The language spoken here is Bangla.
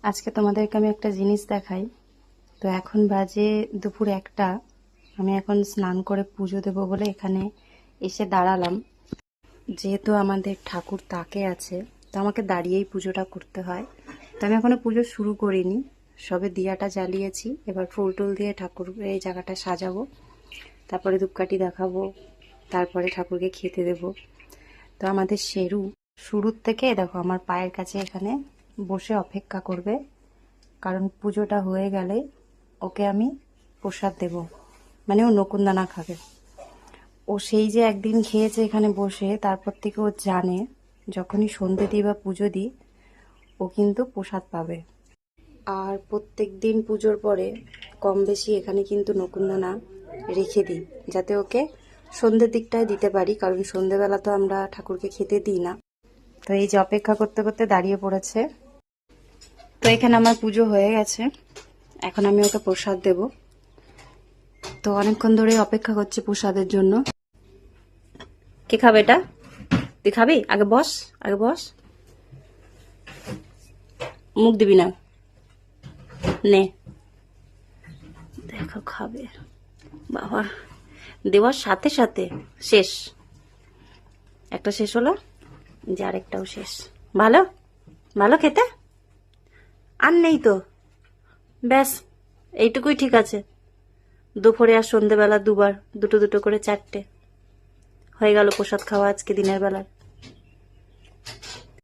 আজকে তোমাদেরকে আমি একটা জিনিস দেখাই। তো এখন বাজে দুপুর 1টা। আমি এখন স্নান করে পুজো দেব বলে এখানে এসে দাঁড়ালাম। যেহেতু আমাদের ঠাকুর তাকে আছে, তো আমাকে দাঁড়িয়েই পুজোটা করতে হয়। তো আমি এখনো পুজো শুরু করিনি, সবে দিয়াটা জ্বালিয়েছি। এবার ফুল টুল দিয়ে ঠাকুর এই জায়গাটা সাজাবো, তারপরে ধূপকাঠি দেখাবো, তারপরে ঠাকুরকে খেতে দেব। তো আমাদের শুরুর থেকে দেখো আমার পায়ের কাছে এখানে বসে অপেক্ষা করবে, কারণ পুজোটা হয়ে গেলে ওকে আমি প্রসাদ দেব, মানে ও নকুনদানা খাবে। ও সেই যে একদিন খেয়েছে এখানে বসে, তারপর থেকে ও জানে যখনই সন্ধে দিই বা পুজো দিই ও কিন্তু প্রসাদ পাবে। আর প্রত্যেক দিন পুজোর পরে কম বেশি এখানে কিন্তু নকুনদানা রেখে দিই, যাতে ওকে সন্ধ্যের দিকটায় দিতে পারি, কারণ সন্ধেবেলা তো আমরা ঠাকুরকে খেতে দিই না। তো এই যে অপেক্ষা করতে করতে দাঁড়িয়ে পড়েছে। তো এখানে আমার পুজো হয়ে গেছে, এখন আমি ওকে প্রসাদ দেব। তো অনেকক্ষণ ধরে অপেক্ষা করছে প্রসাদের জন্য। কে খাবে এটা? তুই খাবি? আগে বস, আগে বস। মুখ দিবি না, নে। দেখো খাবে বাবা, দেওয়ার সাথে সাথে শেষ। একটা শেষ হলো, যে আরেকটাও শেষ। ভালো ভালো খেতে আর নেই তো, ব্যাস এইটুকুই ঠিক আছে। দুপুরে আর সন্ধেবেলা দুবার, দুটো দুটো করে 4টে হয়ে গেল প্রসাদ খাওয়া আজকে দিনের বেলার।